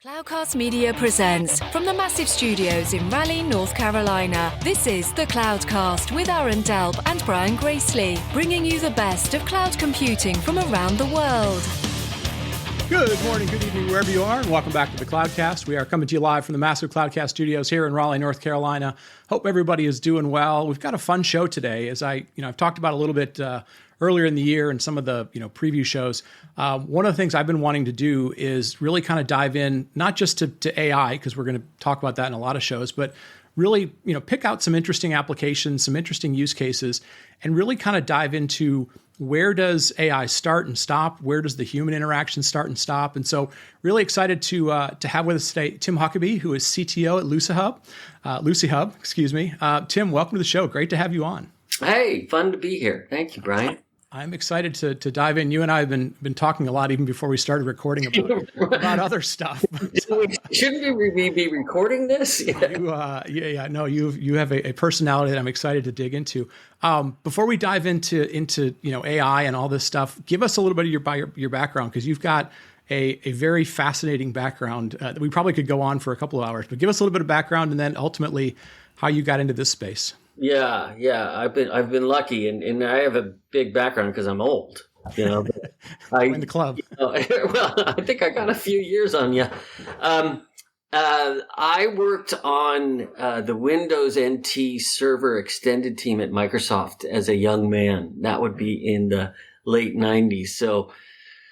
Cloudcast Media presents from the massive studios in Raleigh, North Carolina. This is the Cloudcast with Aaron Delp and Brian Gracely, bringing you the best of cloud computing from around the world. Good morning, good evening, wherever you are, and welcome back to the Cloudcast. We are coming to you live from the massive Cloudcast studios here in Raleigh, North Carolina. Hope everybody is doing well. We've got a fun show today, as I've talked about a little bit earlier in the year and some of the preview shows. One of the things I've been wanting to do is really kind of dive in, not just to AI, because we're going to talk about that in a lot of shows, but really pick out some interesting applications, some interesting use cases, and really kind of dive into where does AI start and stop? Where does the human interaction start and stop? And so really excited to have with us today Tim Huckaby, who is CTO at Lucihub, excuse me. Tim, welcome to the show. Great to have you on. Hey, fun to be here. Thank you, Brian. I'm excited to dive in. You and I have been talking a lot even before we started recording about other stuff. Shouldn't we be recording this? Yeah. No, you have a personality that I'm excited to dig into. Before we dive into AI and all this stuff, give us a little bit of your background, because you've got a very fascinating background that we probably could go on for a couple of hours. But give us a little bit of background, and then ultimately how you got into this space. Yeah. I've been lucky, and I have a big background because I'm old. But in the club. Well, I think I got a few years on you. I worked on the Windows NT Server Extended team at Microsoft as a young man. That would be in the late 90s. So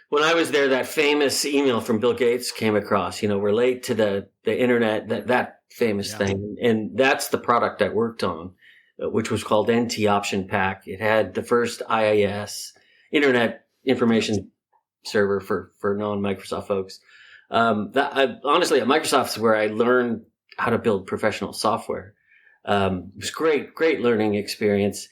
when I was there, that famous email from Bill Gates came across. We're late to the internet. That famous thing, and that's the product I worked on, which was called NT Option Pack. It had the first IIS, Internet Information Server for non-Microsoft folks. Honestly, at Microsoft is where I learned how to build professional software. It was great learning experience.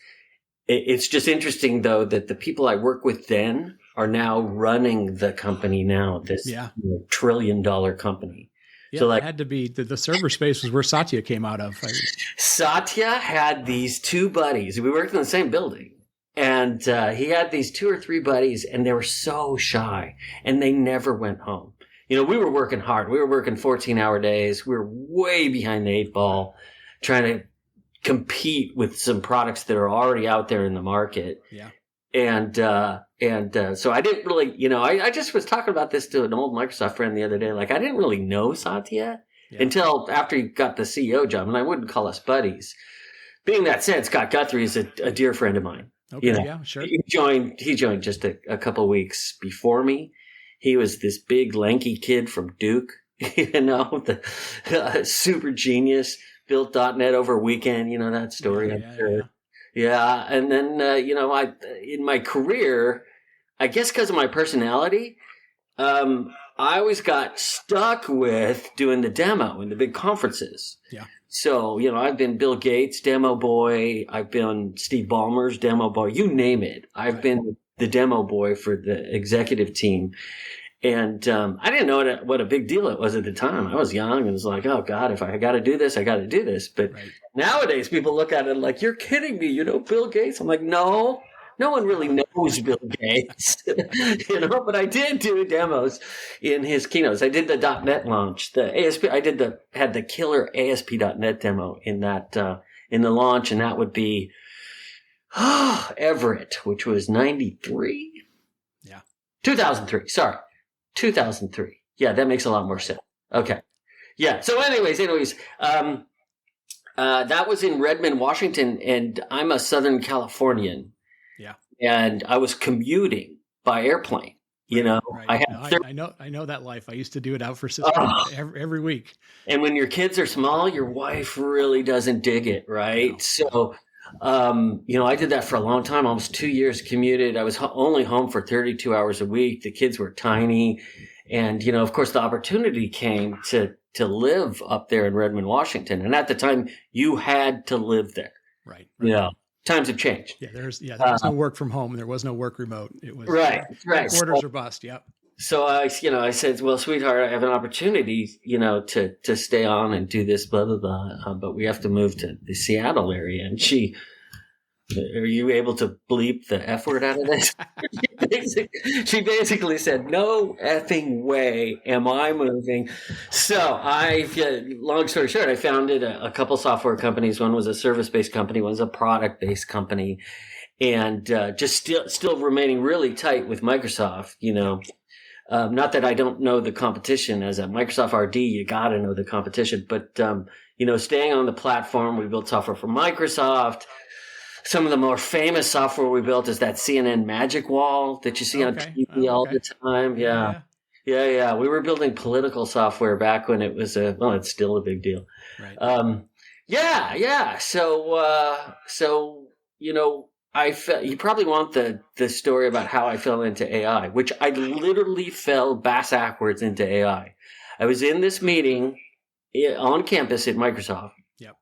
It's just interesting, though, that the people I work with then are now running the company now, this $1 trillion company. Yeah, so it had to be the server space was where Satya came out of. Satya had these two buddies. We worked in the same building, and he had these 2 or 3 buddies, and they were so shy, and they never went home. We were working hard. We were working 14-hour days. We were way behind the 8 ball, trying to compete with some products that are already out there in the market. Yeah. And so I didn't really, I just was talking about this to an old Microsoft friend the other day. Like, I didn't really know Satya until after he got the CEO job, and I wouldn't call us buddies. Being that said, Scott Guthrie is a dear friend of mine. Okay, yeah, sure. He joined just a couple weeks before me. He was this big, lanky kid from Duke, the super genius, built .NET over a weekend, that story, I'm sure. Yeah. And then, in my career, I guess because of my personality, I always got stuck with doing the demo in the big conferences. Yeah. So, I've been Bill Gates' demo boy. I've been Steve Ballmer's demo boy. You name it. I've been the demo boy for the executive team. And I didn't know what a big deal it was at the time. I was young and was like, oh, God, if I got to do this, I got to do this. But nowadays, people look at it like, you're kidding me, Bill Gates? I'm like, no one really knows Bill Gates, but I did do demos in his keynotes. I did the .NET launch, the ASP. I had the killer ASP.NET demo in that, in the launch, and that would be Everett, which was 93. Yeah. 2003. Sorry. 2003. Yeah, that makes a lot more sense. Okay. Yeah. So anyways, that was in Redmond, Washington, and I'm a Southern Californian. Yeah. And I was commuting by airplane. Right. I know that life. I used to do it out for every week. And when your kids are small, your wife really doesn't dig it, right? No. So I did that for a long time, almost 2 years commuted. I was only home for 32 hours a week. The kids were tiny. And, of course, the opportunity came to live up there in Redmond, Washington. And at the time, you had to live there. Right. Times have changed. Yeah, there was no work from home. There was no work remote. It was right. Orders or bust. Yep. So I said, well, sweetheart, I have an opportunity, to stay on and do this, blah, blah, blah. But we have to move to the Seattle area. And she Are you able to bleep the F word out of this? She basically said, no effing way am I moving. So long story short, I founded a couple software companies. One was a service-based company. One was a product-based company. And just still remaining really tight with Microsoft, not that I don't know the competition. As a Microsoft RD, you got to know the competition. But, staying on the platform, we built software for Microsoft. Some of the more famous software we built is that CNN Magic Wall that you see on TV all the time. Yeah. We were building political software back when it was it's still a big deal. Right. So, you probably want the story about how I fell into AI, which I literally fell bass backwards into AI. I was in this meeting on campus at Microsoft. Yep.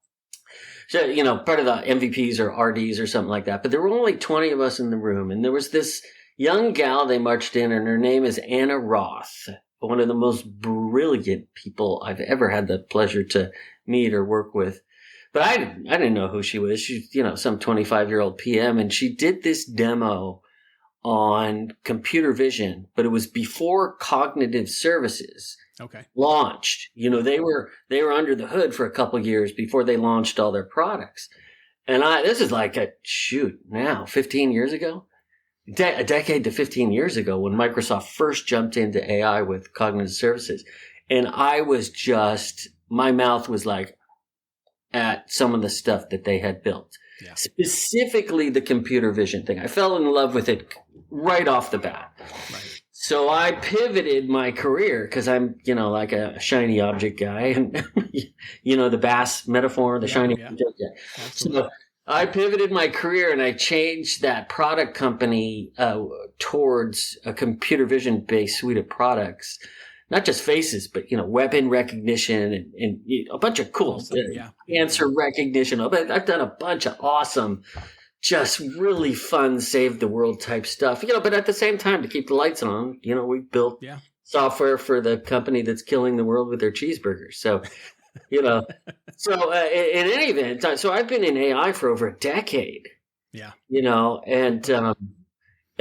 So, part of the MVPs or RDs or something like that. But there were only 20 of us in the room. And there was this young gal they marched in, and her name is Anna Roth, one of the most brilliant people I've ever had the pleasure to meet or work with. But I didn't know who she was. She's, some 25-year-old PM. And she did this demo on computer vision, but it was before cognitive services launched. They were under the hood for a couple of years before they launched all their products. And this is like 15 years ago, a decade to 15 years ago when Microsoft first jumped into AI with cognitive services. And I was my mouth was like at some of the stuff that they had built, specifically the computer vision thing. I fell in love with it right off the bat. Right. So I pivoted my career because I'm, like a shiny object guy, and the bass metaphor, the shiny object guy. So I pivoted my career and I changed that product company towards a computer vision based suite of products. Not just faces, but, weapon recognition and a bunch of cool answer recognition. I've done a bunch of awesome, just really fun, save the world type stuff, but at the same time, to keep the lights on, we built software for the company that's killing the world with their cheeseburgers. So, in any event, so I've been in AI for over a decade. Yeah.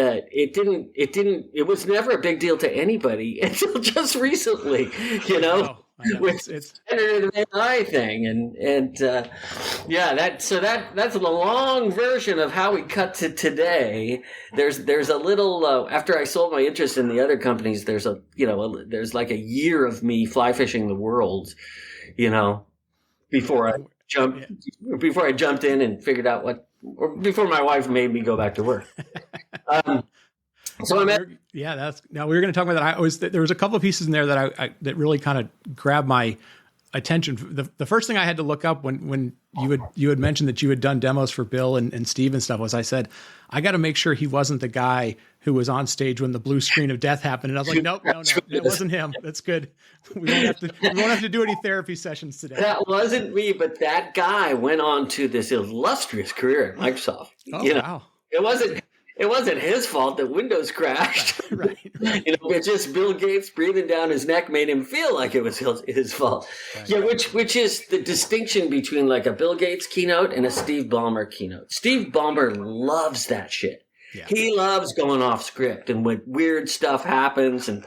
It was never a big deal to anybody until just recently, with it's generative AI thing. That's the long version of how we cut to today. There's a little, after I sold my interest in the other companies, there's like a year of me fly fishing the world, before I jumped in and figured out before my wife made me go back to work. So we were going to talk about that. There was a couple of pieces in there that that really kind of grabbed my attention. The first thing I had to look up when you had mentioned that you had done demos for Bill and Steve and stuff was I said, I got to make sure he wasn't the guy who was on stage when the blue screen of death happened. And I was like, nope, no, it wasn't him. That's good. We won't have to do any therapy sessions today. That wasn't me, but that guy went on to this illustrious career at Microsoft. Oh, wow. It wasn't his fault that Windows crashed. Right. It's just Bill Gates breathing down his neck made him feel like it was his fault. Right. Yeah, which is the distinction between like a Bill Gates keynote and a Steve Ballmer keynote. Steve Ballmer loves that shit. Yeah. He loves going off script and when weird stuff happens and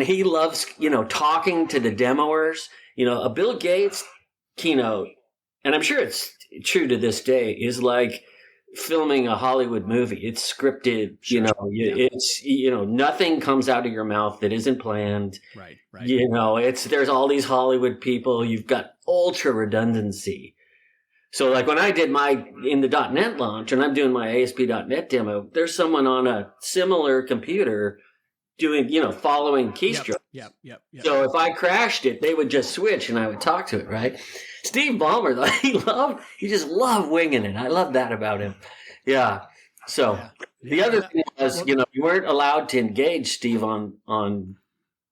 he loves, talking to the demoers. A Bill Gates keynote, and I'm sure it's true to this day, is like filming a Hollywood movie. It's scripted, it's, nothing comes out of your mouth that isn't planned. Right. There's all these Hollywood people. You've got ultra redundancy. So like when I did in the .NET launch and I'm doing my ASP.NET demo, there's someone on a similar computer doing, following keystrokes. Yep. So if I crashed it, they would just switch and I would talk to it, right? Steve Ballmer, though, he just loved winging it. I love that about him. Yeah. So the other thing was, you weren't allowed to engage Steve on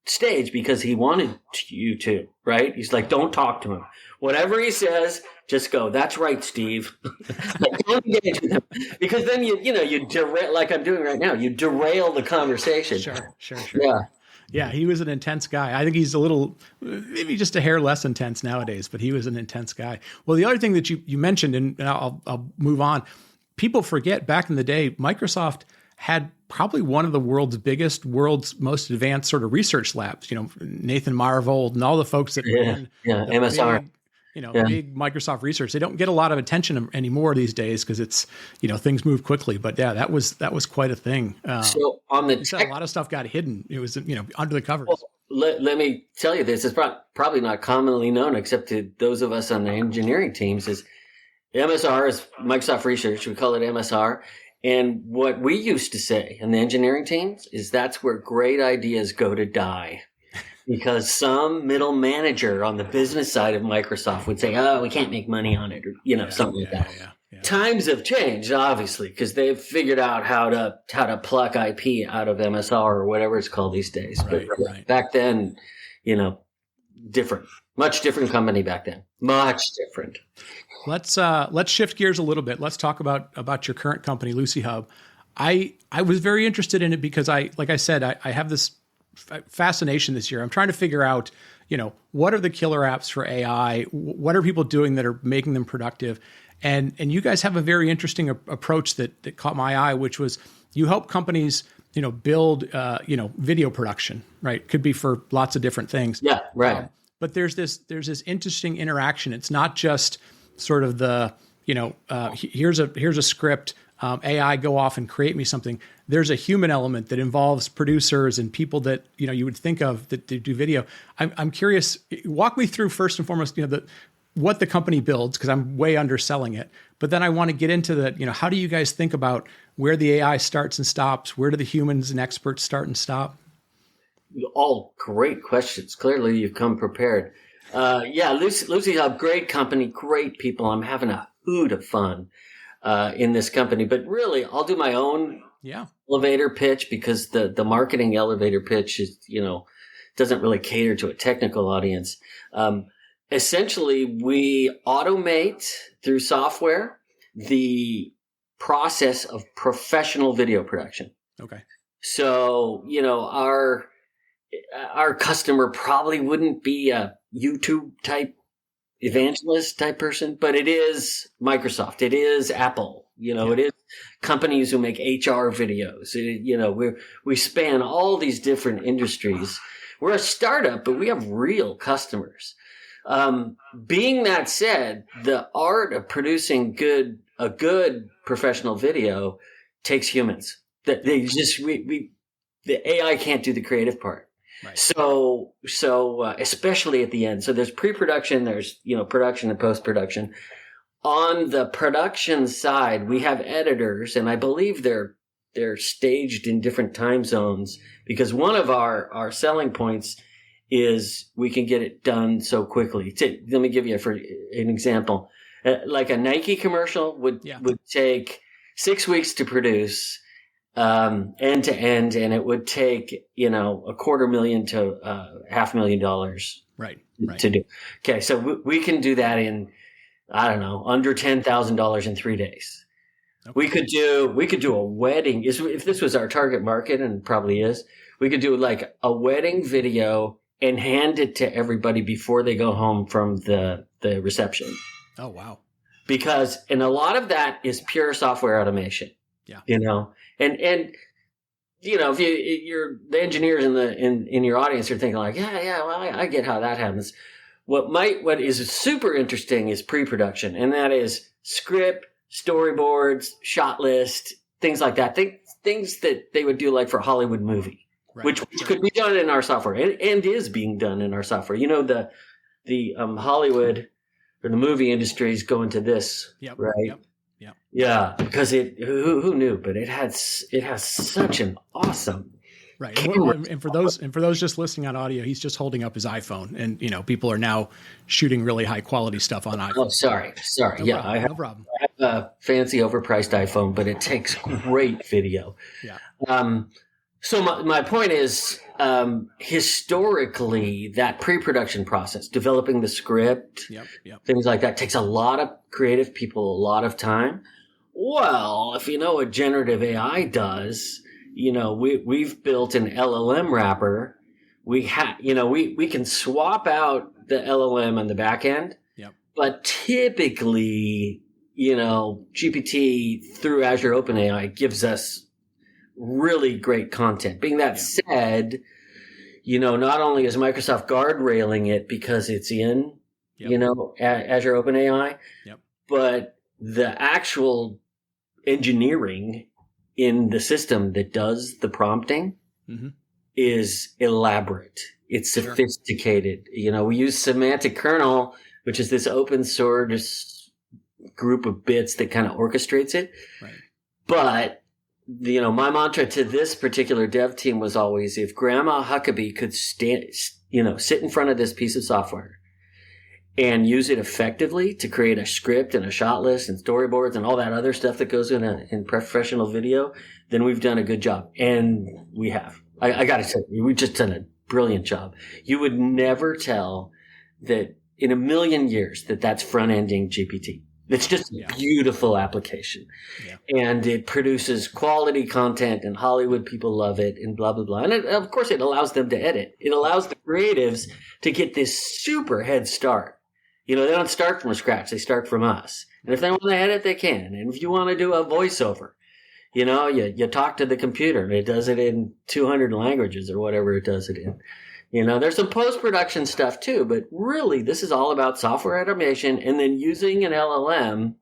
stage because he wanted you to, right? He's like, don't talk to him. Whatever he says, just go, that's right, Steve. Don't engage with him. Because then you derail, like I'm doing right now, you derail the conversation. Sure. Yeah, he was an intense guy. I think he's maybe just a hair less intense nowadays, but he was an intense guy. Well, the other thing that you mentioned, and I'll move on, people forget back in the day, Microsoft had probably one of the world's most advanced sort of research labs. Nathan Marvold and all the folks that ran the MSR. Big Microsoft research. They don't get a lot of attention anymore these days because it's, things move quickly. But yeah, that was quite a thing. So on the a lot of stuff got hidden. It was, under the covers. Well, let me tell you this. It's probably not commonly known except to those of us on the engineering teams is MSR is Microsoft Research. We call it MSR. And what we used to say in the engineering teams is that's where great ideas go to die. Because some middle manager on the business side of Microsoft would say, "Oh, we can't make money on it," or something like that. Yeah. Times have changed, obviously, because they've figured out how to pluck IP out of MSR or whatever it's called these days. But back then, much different company back then, much different. Let's shift gears a little bit. Let's talk about your current company, Lucihub. I was very interested in it because I have this fascination this year. I'm trying to figure out, what are the killer apps for AI? What are people doing that are making them productive? And you guys have a very interesting approach that caught my eye, which was you help companies, build, video production, right? Could be for lots of different things. Yeah, right. But there's this interesting interaction. It's not just sort of the, here's a script, AI go off and create me something. There's a human element that involves producers and people that, you would think of that do video. I'm curious, walk me through first and foremost, what the company builds, because I'm way underselling it. But then I want to get into the, how do you guys think about where the AI starts and stops? Where do the humans and experts start and stop? All great questions. Clearly you've come prepared. Lucihub, great company, great people. I'm having a hoot of fun in this company. But really, I'll do my own elevator pitch because the marketing elevator pitch is, doesn't really cater to a technical audience. Essentially, we automate through software the process of professional video production. Okay. So, our customer probably wouldn't be a YouTube type evangelist type person, but it is Microsoft. It is Apple. It is companies who make HR videos. We span all these different industries. We're a startup, but we have real customers. Being that said, the art of producing a good professional video takes humans. The AI can't do the creative part. Right. So especially at the end. So there's pre-production, there's, production and post-production. On the production side, we have editors, and I believe they're staged in different time zones because one of our selling points is we can get it done so quickly. Let me give you an example. Like a Nike commercial would take 6 weeks to produce, end to end, and it would take, $250,000 to $500,000 right to do. Okay. So we can do that in, I don't know, under $10,000 in 3 days. Okay. We could do a wedding. If this was our target market, and probably is, we could do like a wedding video and hand it to everybody before they go home from the reception. Oh, wow. And a lot of that is pure software automation. Yeah. And if you're the engineers in your audience are thinking like, well, I get how that happens. What is super interesting is pre-production, and that is script, storyboards, shot list, things like that. Things that they would do like for a Hollywood movie. Right. Which could be done in our software and is being done in our software. The Hollywood or the movie industry is going to this, right? Yep. Yeah, because who knew? But it has such an awesome right. And for those just listening on audio, he's just holding up his iPhone, and people are now shooting really high quality stuff on iPhone. Oh, sorry. No problem. I have a fancy overpriced iPhone, but it takes great video. Yeah. So my point is, historically, that pre-production process, developing the script, things like that, takes a lot of creative people, a lot of time. Well, if you know what generative AI does, we've built an LLM wrapper. We can swap out the LLM on the back end, but typically, GPT through Azure OpenAI gives us really great content. Being that said, not only is Microsoft guardrailing it because it's in, Azure OpenAI, but the actual engineering in the system that does the prompting is elaborate. It's sophisticated. We use semantic kernel, which is this open source group of bits that kind of orchestrates it. Right. But, my mantra to this particular dev team was always, if Grandma Huckaby could sit in front of this piece of software and use it effectively to create a script and a shot list and storyboards and all that other stuff that goes in professional video, then we've done a good job. And we have. I got to say, we've just done a brilliant job. You would never tell that in a million years that's front-ending GPT. It's just a beautiful application. Yeah. And it produces quality content, and Hollywood people love it, and blah, blah, blah. And of course, it allows them to edit. It allows the creatives to get this super head start. They don't start from scratch. They start from us. And if they want to edit, they can. And if you want to do a voiceover, you talk to the computer, and it does it in 200 languages or whatever it does it in. There's some post-production stuff too, but really this is all about software automation and then using an LLM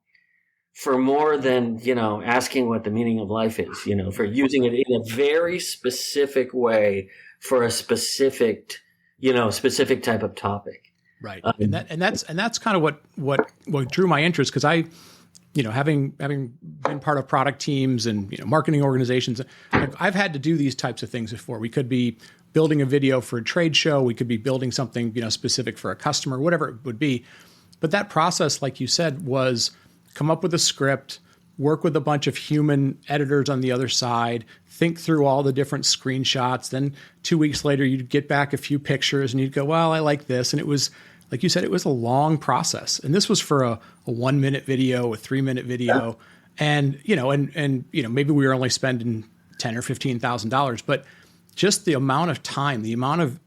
for more than, asking what the meaning of life is, for using it in a very specific way for a specific type of topic. Right. And that's kind of what drew my interest, because I, having been part of product teams and, marketing organizations, I've had to do these types of things before. We could be building a video for a trade show. We could be building something, specific for a customer, whatever it would be. But that process, like you said, was come up with a script, work with a bunch of human editors on the other side, think through all the different screenshots. Then 2 weeks later, you'd get back a few pictures and you'd go, well, I like this. And it was, like you said, it was a long process. And this was for a 1 minute video, a 3 minute video. And, maybe we were only spending $10,000 or $15,000, but just the amount of time, the amount of,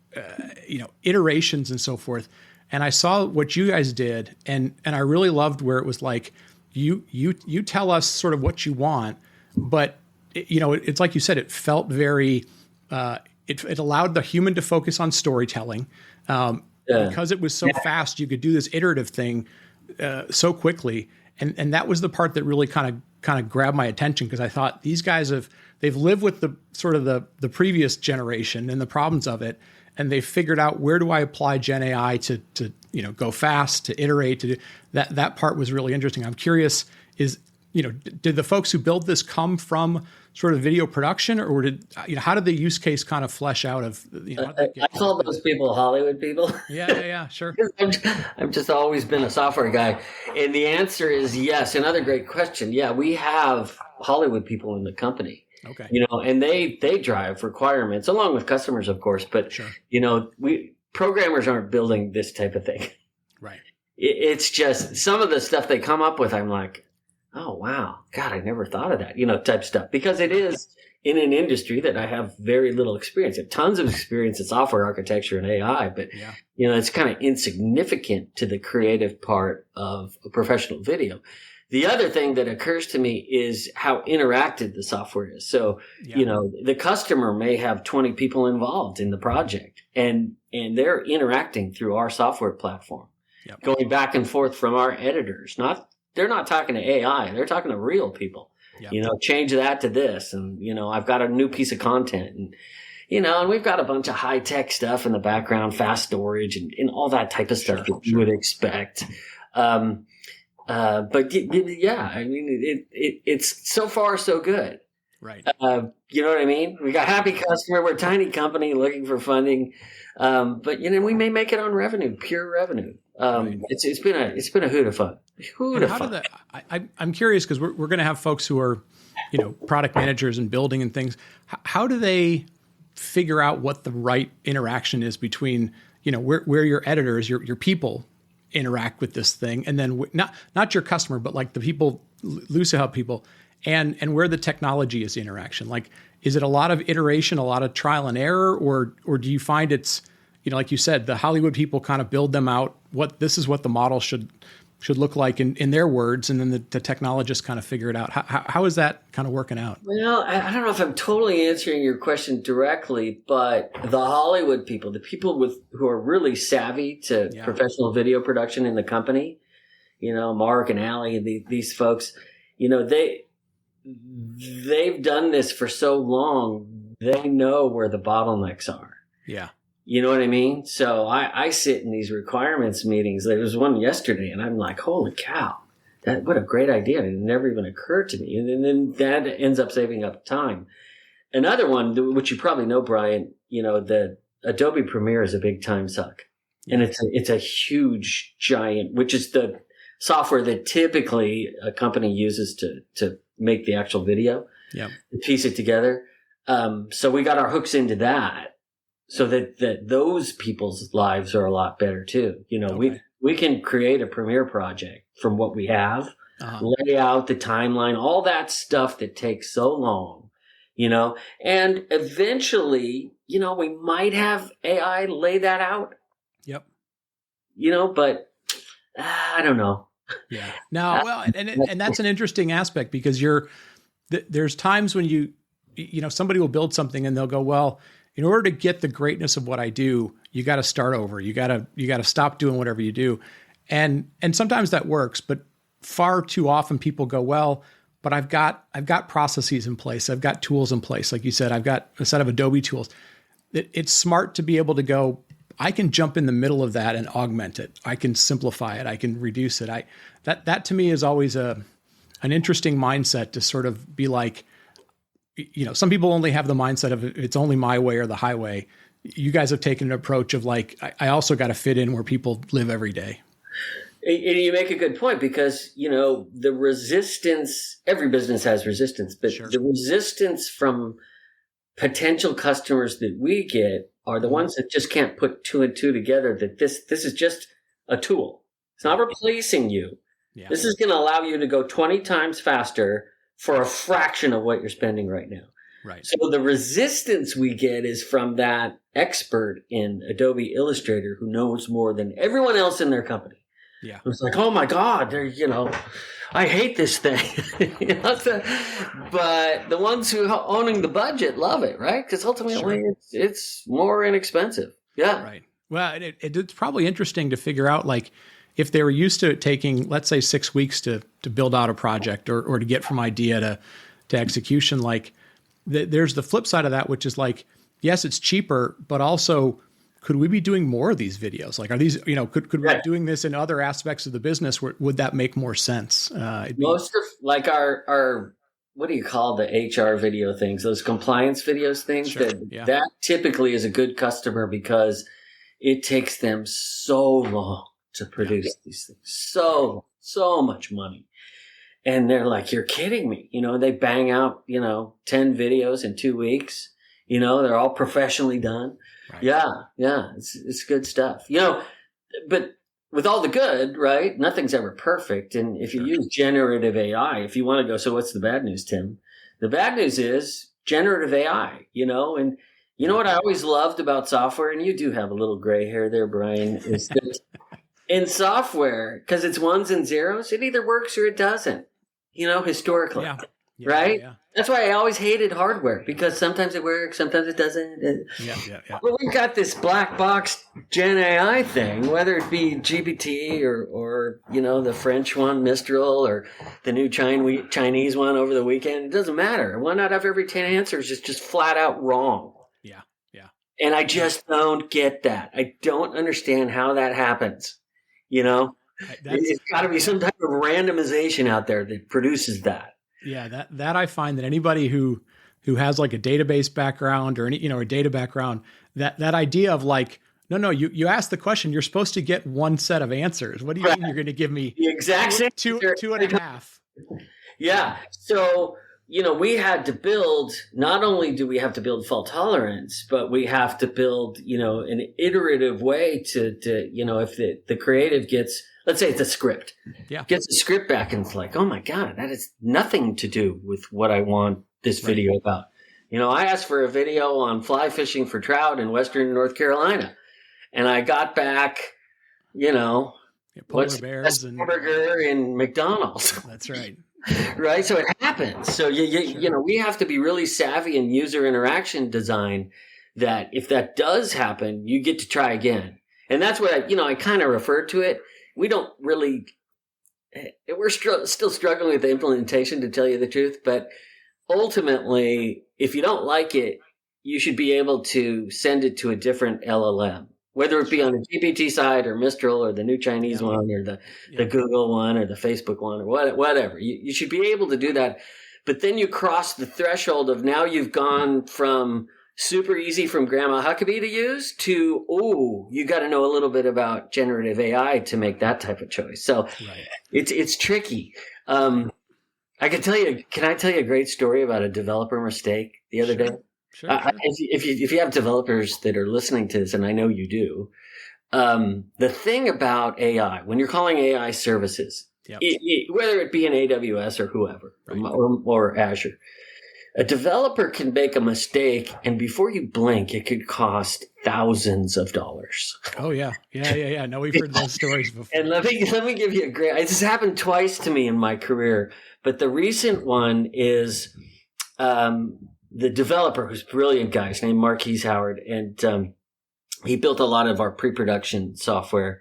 iterations and so forth. And I saw what you guys did, and I really loved where it was like, you tell us sort of what you want, but it's like you said, it felt very, it allowed the human to focus on storytelling. Because it was so fast, you could do this iterative thing so quickly. And that was the part that really kind of grabbed my attention, because I thought these guys they've lived with the sort of the previous generation and the problems of it, and they've figured out, where do I apply Gen AI to go fast, to iterate, to do that part was really interesting. I'm curious, did the folks who built this come from sort of video production, or how did the use case kind of flesh out of, I call those people Hollywood people. Yeah, sure. I've just always been a software guy. And the answer is yes. Another great question. Yeah, we have Hollywood people in the company. Okay. And they drive requirements along with customers, of course, but sure. Programmers aren't building this type of thing. Right. It's just some of the stuff they come up with, I'm like, oh, wow. God, I never thought of that, type stuff, because it is in an industry that I have very little experience. I have tons of experience in software architecture and AI, but, it's kind of insignificant to the creative part of a professional video. The other thing that occurs to me is how interactive the software is. So, the customer may have 20 people involved in the project, and they're interacting through our software platform, going back and forth from our editors. They're not talking to AI. They're talking to real people. Yep. Change that to this. And, I've got a new piece of content, and, and we've got a bunch of high tech stuff in the background, fast storage and all that type of stuff that you would expect. But yeah, I mean, it's so far so good. Right. You know what I mean? We got happy customer. We're a tiny company looking for funding. But we may make it on revenue, pure revenue. Right. It's been a hoot of fun. I'm curious, because we're going to have folks who are, product managers and building and things. How do they figure out what the right interaction is between, where your editors, your people interact with this thing, and then not your customer, but like the people, Lucihub people, and where the technology is the interaction? Like, is it a lot of iteration, a lot of trial and error, or do you find it's, like you said, the Hollywood people kind of build them out, this is what the model should should look like in their words, and then the technologists kind of figure it out. How is that kind of working out? Well, I don't know if I'm totally answering your question directly, but the Hollywood people, the people who are really savvy to professional video production in the company, Mark and Allie, these folks, they've done this for so long, they know where the bottlenecks are. Yeah. You know what I mean? So I sit in these requirements meetings. There was one yesterday, and I'm like, holy cow, what a great idea. It never even occurred to me. And then that ends up saving up time. Another one, which you probably know, Brian, the Adobe Premiere is a big time suck. And it's a huge, giant, which is the software that typically a company uses to make the actual video, to piece it together. So we got our hooks into that. So that those people's lives are a lot better too. We can create a Premiere project from what we have, lay out the timeline, all that stuff that takes so long, and eventually, we might have AI lay that out. Yep. But I don't know. Yeah. Now, well, and that's an interesting aspect, because there's times when somebody will build something and they'll go, well, in order to get the greatness of what I do, you got to start over. You got to stop doing whatever you do. And sometimes that works, but far too often people go, well, but I've got processes in place. I've got tools in place. Like you said, I've got a set of Adobe tools. It's smart to be able to go, I can jump in the middle of that and augment it. I can simplify it. I can reduce it. That to me is always an interesting mindset, to sort of be like, some people only have the mindset of it's only my way or the highway. You guys have taken an approach of like, I also got to fit in where people live every day. And you make a good point, because, the resistance, every business has resistance, but the resistance from potential customers that we get are the ones that just can't put two and two together, that this is just a tool. It's not replacing you. Yeah. This is going to allow you to go 20 times faster for a fraction of what you're spending right now. Right. So the resistance we get is from that expert in Adobe Illustrator who knows more than everyone else in their company. Yeah. It's like, oh my God, I hate this thing. But the ones who are owning the budget love it, right? Because ultimately it's more inexpensive. Yeah. Right. Well, it's probably interesting to figure out, like, if they were used to it taking, let's say, 6 weeks to build out a project or to get from idea to execution, like there's the flip side of that, which is like, yes, it's cheaper, but also, could we be doing more of these videos? Like, are these, could we be doing this in other aspects of the business? Would that make more sense? Most of like our, what do you call the HR video things? Those compliance videos things, that typically is a good customer, because it takes them so long to produce these things. So much money. And they're like, you're kidding me. They bang out, 10 videos in 2 weeks. They're all professionally done. Right. Yeah. It's good stuff. But with all the good, right? Nothing's ever perfect. And if you use generative AI, if you want to go, so what's the bad news, Tim? The bad news is generative AI, and what I always loved about software, and you do have a little gray hair there, Brian, is that in software, because it's ones and zeros, it either works or it doesn't, historically. Yeah, right? Yeah. That's why I always hated hardware, because sometimes it works, sometimes it doesn't. Yeah. But we've got this black box Gen AI thing, whether it be GPT or the French one, Mistral, or the new Chinese one over the weekend. It doesn't matter. 1 out of every 10 answers is just flat out wrong. Yeah. And I just don't get that. I don't understand how that happens. It's got to be some type of randomization out there that produces that. Yeah, that I find that anybody who has like a database background or a data background, that idea of like, no, you ask the question, you're supposed to get one set of answers. What do you mean you're going to give me the exact same two and a half? Yeah. So, we had to build, not only do we have to build fault tolerance, but we have to build, an iterative way to if the creative gets, let's say it's a script, gets a script back and it's like, oh my God, that has nothing to do with what I want this video about. I asked for a video on fly fishing for trout in Western North Carolina, and I got back, polar What's bears the and hamburger in McDonald's? That's right. Right. So it happens. So you know, we have to be really savvy in user interaction design, that if that does happen, you get to try again. And that's what I kind of referred to it. We don't really, we're still struggling with the implementation, to tell you the truth. But ultimately, if you don't like it, you should be able to send it to a different LLM, whether it be on the GPT side or Mistral or the new Chinese one or the Google one or the Facebook one or whatever. You should be able to do that. But then you cross the threshold of, now you've gone from super easy from Grandma Huckaby to use to, you got to know a little bit about generative AI to make that type of choice. So it's tricky. Can I tell you a great story about a developer mistake the other day? Sure. If you have developers that are listening to this, and I know you do, the thing about AI, when you're calling AI services, whether it be in AWS or whoever, or Azure, a developer can make a mistake, and before you blink, it could cost thousands of dollars. Oh yeah. No, we've heard those stories before. And let me give you this happened twice to me in my career, but the recent one is, the developer, who's a brilliant guy, his name Marquise Howard, and he built a lot of our pre-production software.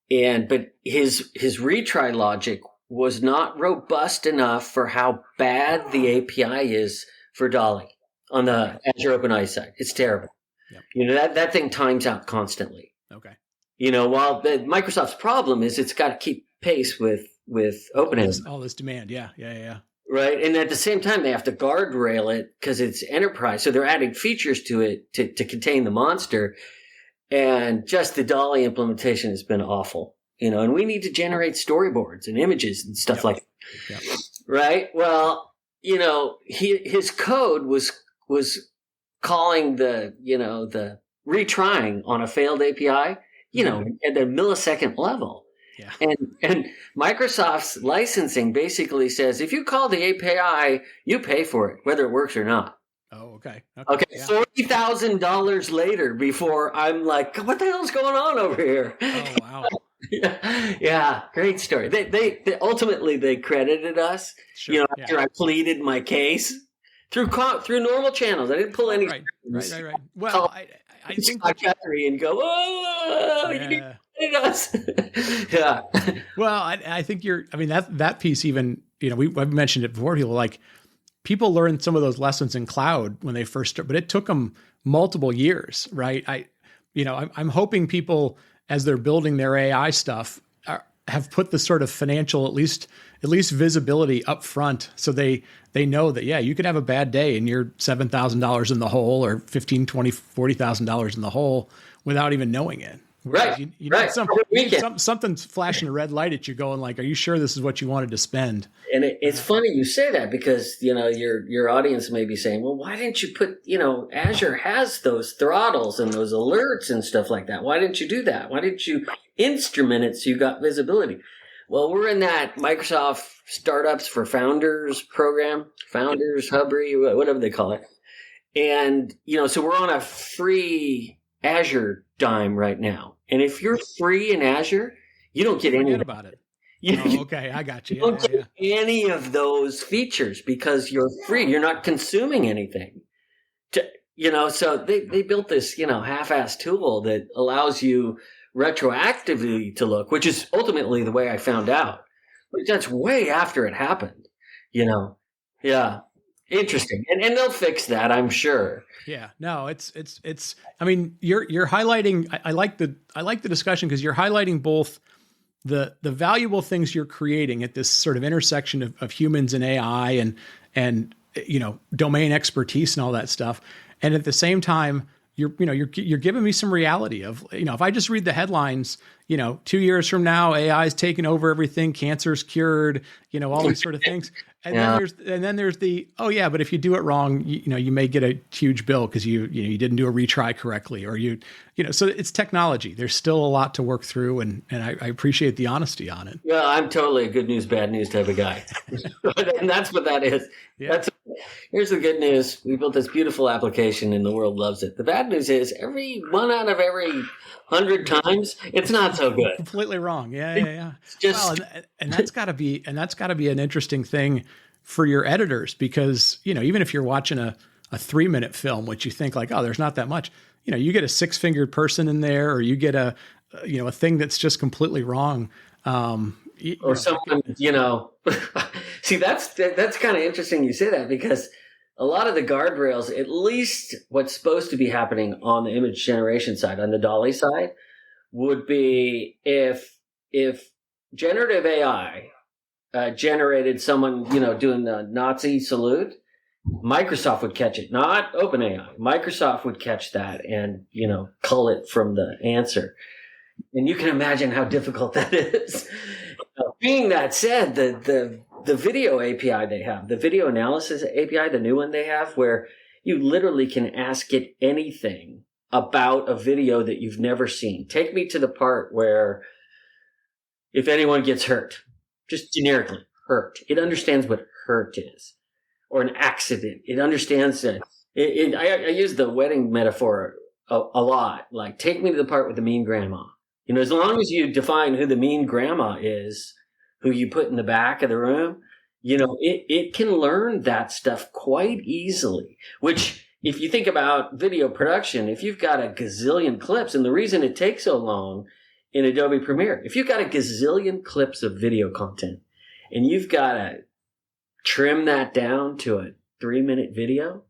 But his retry logic was not robust enough for how bad the API is for Dolly on the Azure OpenAI side. It's terrible. Yep. That thing times out constantly. Okay. While Microsoft's problem is it's got to keep pace with OpenAI. All this demand. Yeah. Right. And at the same time, they have to guardrail it because it's enterprise. So they're adding features to it to contain the monster. And just the Dolly implementation has been awful, and we need to generate storyboards and images and stuff like that. Yep. Right. Well, his code was calling the retrying on a failed API, at a millisecond level. Yeah. And Microsoft's licensing basically says, if you call the API, you pay for it, whether it works or not. Oh, okay. Okay. Yeah. $40,000 later before I'm like, what the hell's going on over here? Oh, wow. Yeah. Great story. They ultimately they credited us, after I pleaded my case through normal channels. I didn't pull any. Right. Well, I think Catherine and go, you credited us. Yeah. Well, I think that piece, even, I've mentioned it before, people learned some of those lessons in cloud when they first started, but it took them multiple years, right? I'm hoping people, as they're building their AI stuff, have put the sort of financial, at least visibility up front, so they know that, you could have a bad day and you're $7,000 in the hole, or $15,000, $20,000, $40,000 in the hole without even knowing it. Whereas something's flashing a red light at you, going like, "Are you sure this is what you wanted to spend?" And it's funny you say that, because your audience may be saying, "Well, why didn't you put Azure has those throttles and those alerts and stuff like that? Why didn't you do that? Why didn't you instrument it so you got visibility?" Well, we're in that Microsoft Startups for Founders program, Founders Huckaby, whatever they call it, and so we're on a free Azure dime right now. And if you're free in Azure, you don't get any about it. Okay, I got you. You don't get any of those features because you're free. You're not consuming anything. So they built this, half-assed tool that allows you retroactively to look, which is ultimately the way I found out. But that's way after it happened, Yeah. Interesting. And they'll fix that, I'm sure. Yeah, no, it's, I mean, you're highlighting, I like the discussion, because you're highlighting both the valuable things you're creating at this sort of intersection of humans and AI and domain expertise and all that stuff. And at the same time, you're giving me some reality of, if I just read the headlines, 2 years from now, AI's taken over everything, cancer's cured, all these sort of things. And Yeah. then there's the, oh yeah, but if you do it wrong, you may get a huge bill because you didn't do a retry correctly, or so it's technology. There's still a lot to work through, and I appreciate the honesty on it. Yeah, I'm totally a good news, bad news type of guy. And that's what that is. Yeah. Here's the good news. We built this beautiful application and the world loves it. The bad news is every 1 out of every 100 times, it's not so good. Completely wrong. Yeah. It's just, and that's gotta be an interesting thing for your editors, because, even if you're watching a 3-minute film, which you think like, oh, there's not that much, you get a 6-fingered person in there, or you get a thing that's just completely wrong. or someone, see, that's kind of interesting you say that, because a lot of the guardrails, at least what's supposed to be happening on the image generation side, on the Dolly side, would be if generative AI generated someone, doing the Nazi salute, Microsoft would catch it, not OpenAI. Microsoft would catch that and, cull it from the answer. And you can imagine how difficult that is. Being that said, the video API they have, the video analysis API, the new one they have, where you literally can ask it anything about a video that you've never seen. Take me to the part where if anyone gets hurt, just generically hurt, it understands what hurt is, or an accident. It understands that. I use the wedding metaphor a lot. Like, take me to the part with the mean grandma. As long as you define who the mean grandma is, who you put in the back of the room, it can learn that stuff quite easily. Which, if you think about video production, if you've got a gazillion clips, and the reason it takes so long in Adobe Premiere, if you've got a gazillion clips of video content and you've got to trim that down to a 3-minute video,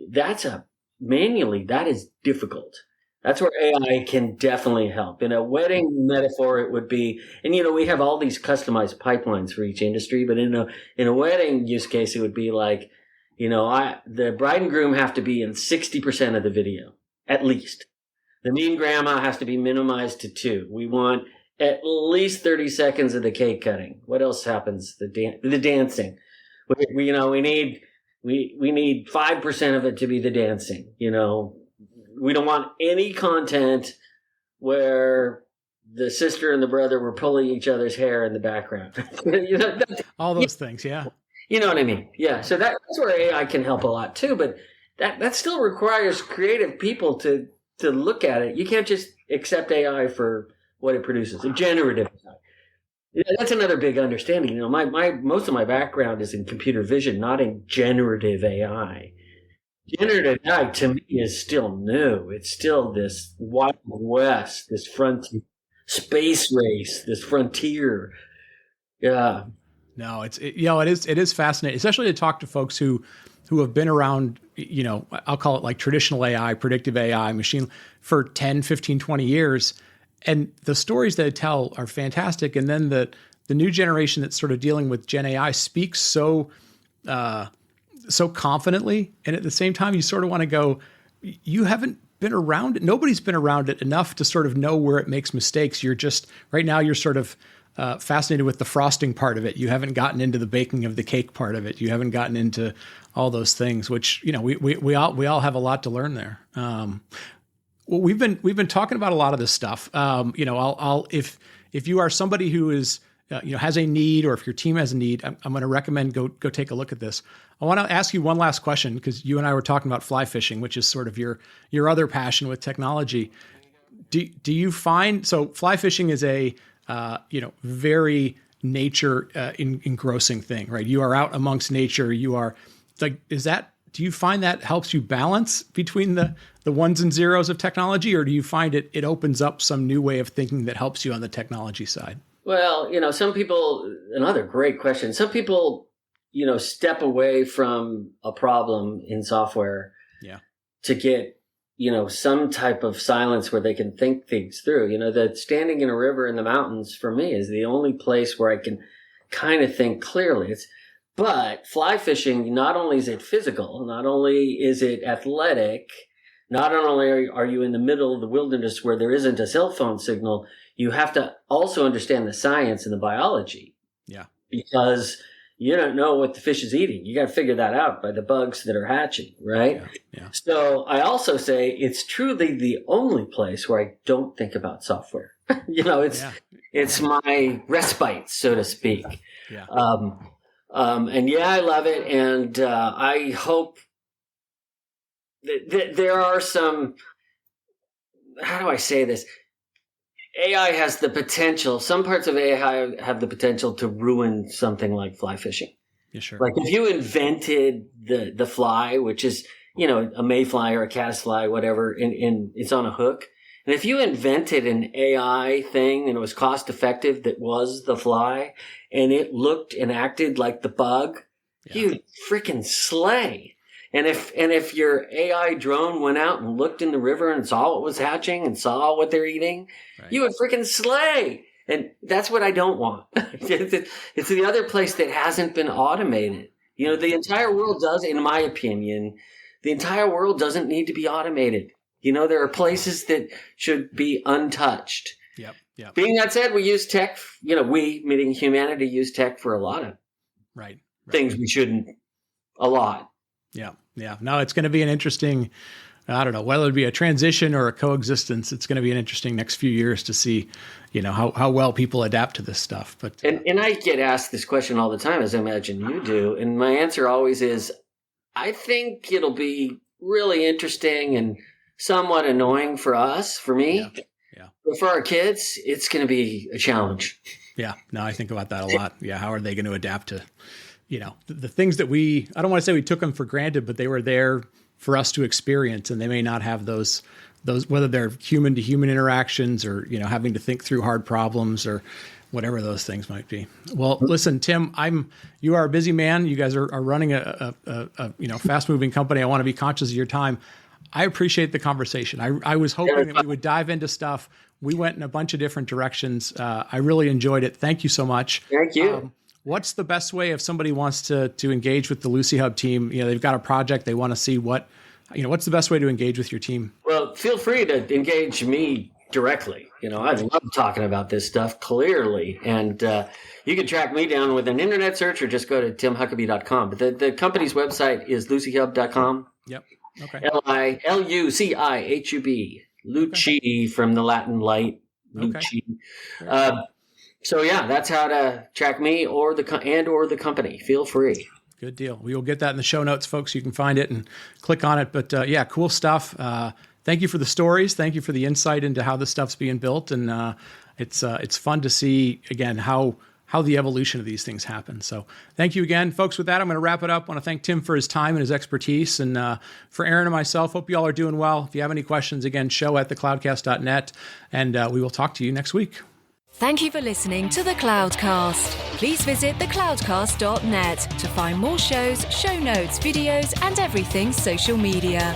that is difficult. That's where AI can definitely help. In a wedding metaphor, it would be, and we have all these customized pipelines for each industry, but in a wedding use case, it would be like, the bride and groom have to be in 60% of the video, at least. The mean grandma has to be minimized to 2. We want at least 30 seconds of the cake cutting. What else happens? The dancing. We need 5% of it to be the dancing. We don't want any content where the sister and the brother were pulling each other's hair in the background. All those things, yeah. You know what I mean? Yeah. So that's where AI can help a lot too, but that still requires creative people to look at it. You can't just accept AI for what it produces. A generative AI. That's another big understanding. My most of my background is in computer vision, not in generative AI. Generative AI to me is still new. It's still this Wild West, this frontier, space race, this frontier. Yeah. No, it is fascinating, especially to talk to folks who have been around, I'll call it like traditional AI, predictive AI, machine for 10, 15, 20 years. And the stories they tell are fantastic. And then the new generation that's sort of dealing with Gen AI speaks so confidently. And at the same time, you sort of want to go, you haven't been around it. Nobody's been around it enough to sort of know where it makes mistakes. You're just, right now, you're sort of fascinated with the frosting part of it. You haven't gotten into the baking of the cake part of it. You haven't gotten into all those things, which, we all have a lot to learn there. Well, we've been talking about a lot of this stuff. If you are somebody who is, has a need, or if your team has a need, I'm going to recommend go take a look at this. I want to ask you one last question, because you and I were talking about fly fishing, which is sort of your other passion with technology. Do you find, so fly fishing is a very nature engrossing thing, right? You are out amongst nature. You are like, do you find that helps you balance between the ones and zeros of technology, or do you find it opens up some new way of thinking that helps you on the technology side? Well, some people, another great question. Some people, step away from a problem in software to get, some type of silence where they can think things through. That standing in a river in the mountains for me is the only place where I can kind of think clearly. But fly fishing, not only is it physical, not only is it athletic, not only are you in the middle of the wilderness where there isn't a cell phone signal, you have to also understand the science and the biology. Yeah. because you don't know what the fish is eating. You got to figure that out by the bugs that are hatching, right? Yeah. So I also say it's truly the only place where I don't think about software. It's my respite, so to speak. Yeah. And I love it. And I hope that there are some, how do I say this? AI has the potential, some parts of AI have the potential to ruin something like fly fishing. Yeah, sure. Like if you invented the fly, which is, a mayfly or a caddisfly, whatever, and it's on a hook. And if you invented an AI thing and it was cost effective that was the fly and it looked and acted like the bug, you'd freaking slay. And if your AI drone went out and looked in the river and saw what was hatching and saw what they're eating, you would freaking slay. And that's what I don't want. It's the other place that hasn't been automated. The entire world does, in my opinion, the entire world doesn't need to be automated. There are places that should be untouched. Yep. Being that said, we use tech, we, meaning humanity, use tech for a lot of things we shouldn't, a lot. Yeah. No, it's going to be an interesting, I don't know, whether it be a transition or a coexistence, it's going to be an interesting next few years to see, how well people adapt to this stuff. But and I get asked this question all the time, as I imagine you do. And my answer always is, I think it'll be really interesting and somewhat annoying for us, for me. Yeah. But for our kids, it's going to be a challenge. Yeah. No, I think about that a lot. Yeah. How are they going to adapt to, the things that I don't want to say we took them for granted, but they were there for us to experience, and they may not have those, whether they're human to human interactions or, having to think through hard problems or whatever those things might be. Well, listen, Tim, you are a busy man. You guys are running a fast moving company. I want to be conscious of your time. I appreciate the conversation. I was hoping that we would dive into stuff. We went in a bunch of different directions. I really enjoyed it. Thank you so much. Thank you. What's the best way if somebody wants to engage with the Lucihub team? They've got a project, they want to see what's the best way to engage with your team? Well, feel free to engage me directly. I love talking about this stuff, clearly. And you can track me down with an internet search or just go to timhuckaby.com. But the company's website is lucihub.com. Yep. Okay. Lucihub. Luci from the Latin light. Luci. Okay. So that's how to track me or the company. Feel free. Good deal. We will get that in the show notes, folks. You can find it and click on it. But cool stuff. Thank you for the stories. Thank you for the insight into how this stuff's being built. And it's fun to see, again, how the evolution of these things happen. So thank you again, folks. With that, I'm going to wrap it up. I want to thank Tim for his time and his expertise. And for Aaron and myself, hope you all are doing well. If you have any questions, again, show@thecloudcast.net. And we will talk to you next week. Thank you for listening to The Cloudcast. Please visit thecloudcast.net to find more shows, show notes, videos, and everything social media.